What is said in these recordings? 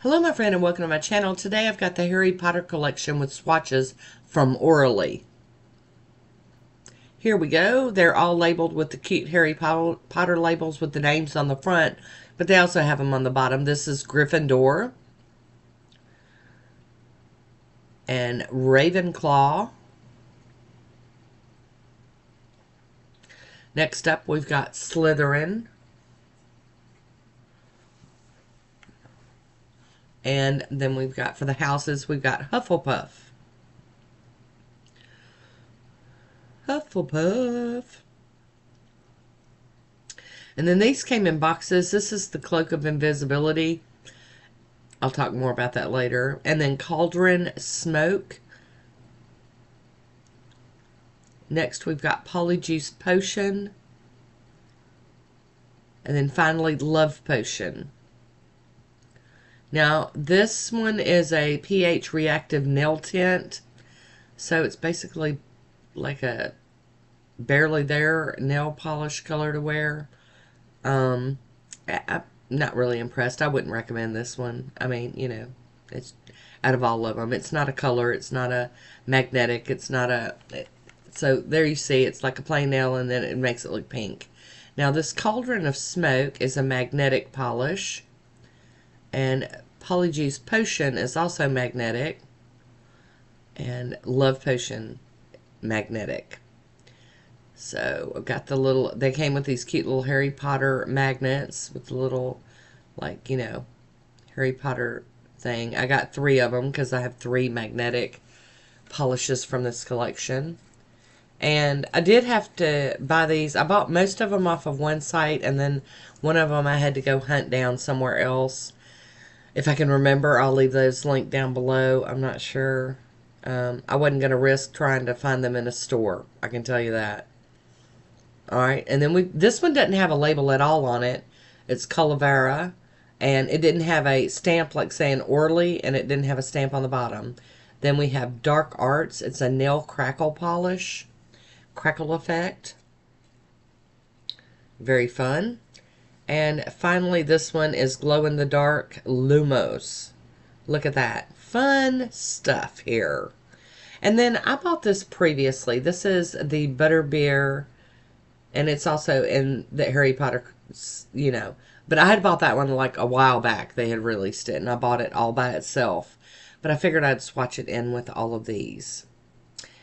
Hello my friend and welcome to my channel. Today I've got the Harry Potter collection with swatches from Orly. Here we go. They're all labeled with the cute Harry Potter labels with the names on the front, but they also have them on the bottom. This is Gryffindor and Ravenclaw. Next up we've got Slytherin. And then we've got, for the houses, we've got Hufflepuff. Hufflepuff. And then these came in boxes. This is the Cloak of Invisibility. I'll talk more about that later. And then Cauldron Smoke. Next we've got Polyjuice Potion. And then finally Love Potion. Now, this one is a pH-reactive nail tint. So it's basically like a barely there nail polish color to wear. I'm not really impressed. I wouldn't recommend this one. I mean, you know, it's out of all of them. It's not a color. It's not a magnetic. It's not a... So there you see, it's like a plain nail and then it makes it look pink. Now, this Cauldron of Smoke is a magnetic polish. And Polyjuice Potion is also magnetic. And Love Potion, magnetic. So I've got the little, they came with these cute little Harry Potter magnets with the little, like, you know, Harry Potter thing. I got 3 of them because I have 3 magnetic polishes from this collection. And I did have to buy these. I bought most of them off of one site, and then one of them I had to go hunt down somewhere else. If I can remember, I'll leave those linked down below. I'm not sure. I wasn't going to risk trying to find them in a store. I can tell you that. Alright, and then this one doesn't have a label at all on it. It's Calavera, and it didn't have a stamp like saying Orly, and it didn't have a stamp on the bottom. Then we have Dark Arts. It's a nail crackle polish. Crackle effect. Very fun. And finally, this one is Glow in the Dark Lumos. Look at that. Fun stuff here. And then I bought this previously. This is the Butterbeer, and it's also in the Harry Potter, you know. But I had bought that one like a while back. They had released it, and I bought it all by itself. But I figured I'd swatch it in with all of these,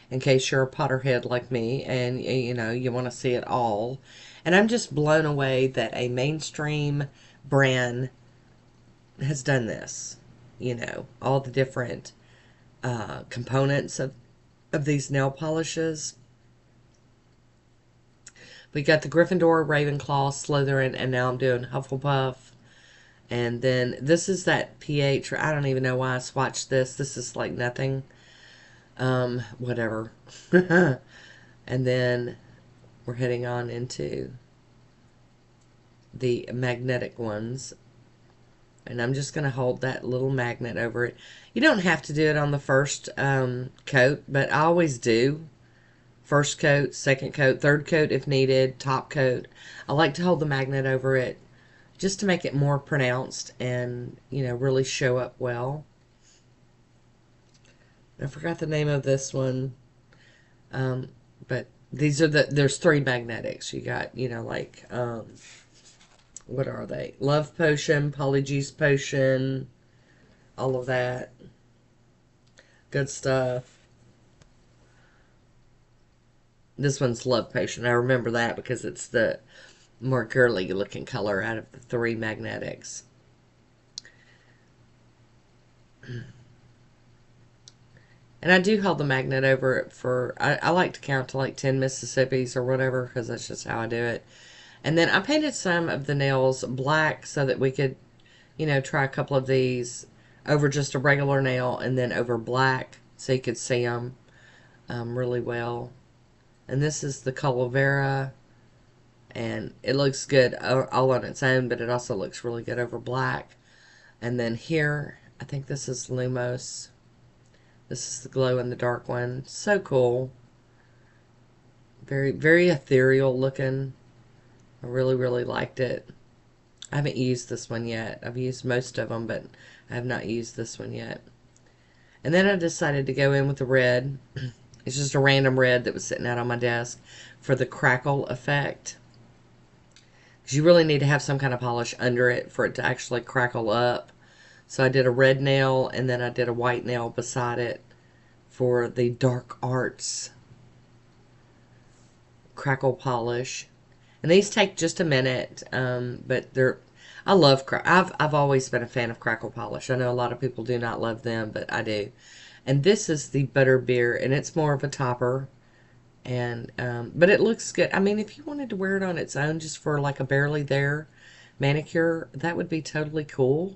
in case you're a Potterhead like me and, you know, you want to see it all. And I'm just blown away that a mainstream brand has done this. You know, all the different components of these nail polishes. We got the Gryffindor, Ravenclaw, Slytherin, and now I'm doing Hufflepuff. And then this is that pH. I don't even know why I swatched this. This is like nothing. Whatever. And then we're heading on into the magnetic ones. And I'm just going to hold that little magnet over it. You don't have to do it on the first coat, but I always do. First coat, second coat, third coat if needed, top coat. I like to hold the magnet over it just to make it more pronounced and, you know, really show up well. I forgot the name of this one. But these are there's 3 magnetics. You got, you know, like, what are they? Love Potion, Polyjuice Potion, all of that. Good stuff. This one's Love Potion. I remember that because it's the more girly looking color out of the 3 magnetics. And I do hold the magnet over it for, I like to count to like 10 Mississippis or whatever, because that's just how I do it. And then I painted some of the nails black so that we could, you know, try a couple of these over just a regular nail and then over black so you could see them really well. And this is the Calavera, and it looks good all on its own, but it also looks really good over black. And then here, I think this is Lumos. This is the glow in the dark one. So cool. Very, very ethereal looking. I really, really liked it. I haven't used this one yet. I've used most of them, but I have not used this one yet. And then I decided to go in with the red. It's just a random red that was sitting out on my desk for the crackle effect. Because you really need to have some kind of polish under it for it to actually crackle up. So I did a red nail and then I did a white nail beside it for the Dark Arts crackle polish. And these take just a minute, but they're, I love, I've always been a fan of crackle polish. I know a lot of people do not love them, but I do. And this is the Butterbeer, and it's more of a topper. And, but it looks good. I mean, if you wanted to wear it on its own just for like a barely there manicure, that would be totally cool.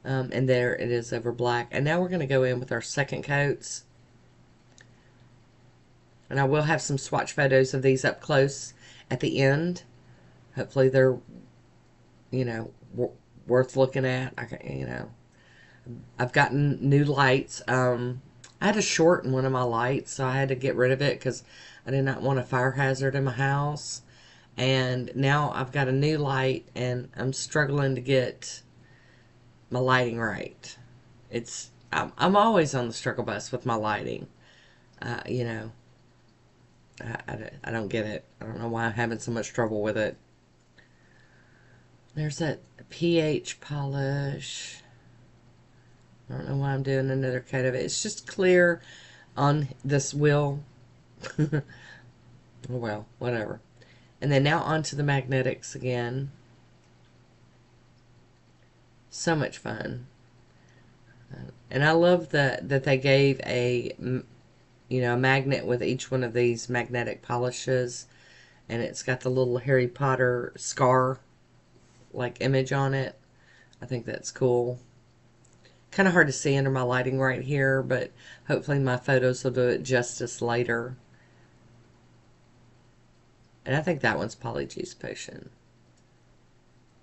And there it is over black. And now we're going to go in with our second coats. And I will have some swatch photos of these up close at the end. Hopefully they're, you know, worth looking at. I've gotten new lights. I had a short in one of my lights, so I had to get rid of it because I did not want a fire hazard in my house. And now I've got a new light, and I'm struggling to get my lighting right. I'm always on the struggle bus with my lighting. You know, I don't get it. I don't know why I'm having so much trouble with it. There's that pH polish. I don't know why I'm doing another coat of it. It's just clear on this wheel. Oh well, whatever. And then now onto the magnetics again. So much fun. And I love that they gave a, you know, a magnet with each one of these magnetic polishes. And it's got the little Harry Potter scar like image on it. I think that's cool. Kind of hard to see under my lighting right here, but hopefully my photos will do it justice later. And I think that one's Polyjuice Potion.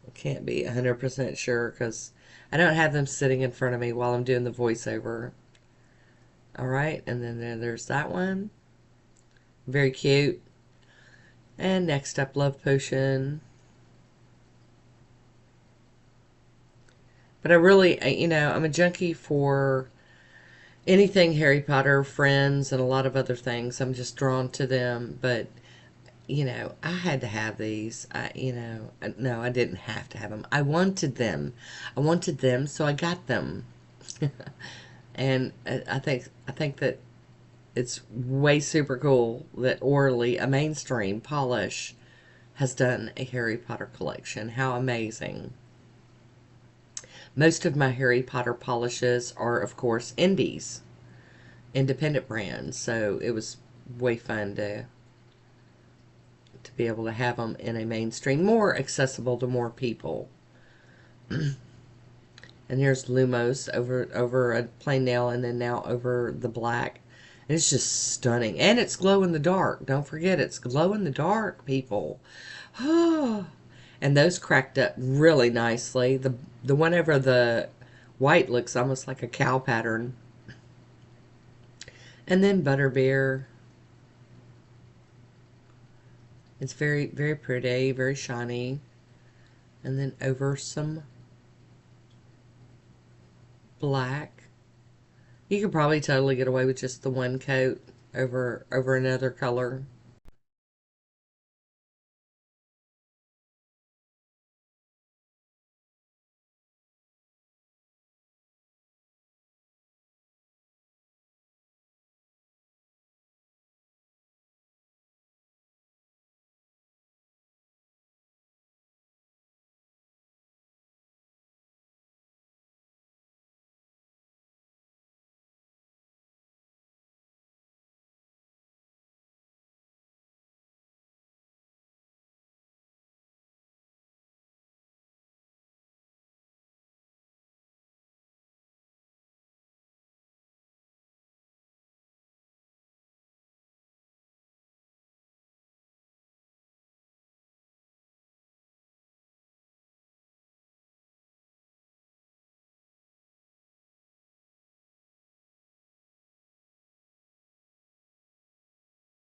I can't be 100% sure because I don't have them sitting in front of me while I'm doing the voiceover. Alright, and then there's that one. Very cute. And next up, Love Potion. But I really, you know, I'm a junkie for anything Harry Potter, Friends, and a lot of other things. I'm just drawn to them. But, you know, I had to have these. No, I didn't have to have them. I wanted them. I wanted them, so I got them. And I think that it's way super cool that Orly, a mainstream polish, has done a Harry Potter collection. How amazing. Most of my Harry Potter polishes are, of course, indies, independent brands. So it was way fun to be able to have them in a mainstream, more accessible to more people. And here's Lumos over a plain nail, and then now over the black. And it's just stunning. And it's glow in the dark. Don't forget, it's glow in the dark, people. Oh. And those cracked up really nicely. The one over the white looks almost like a cow pattern. And then Butterbeer. It's very, very pretty, very shiny. And then over some black. You could probably totally get away with just the one coat over another color.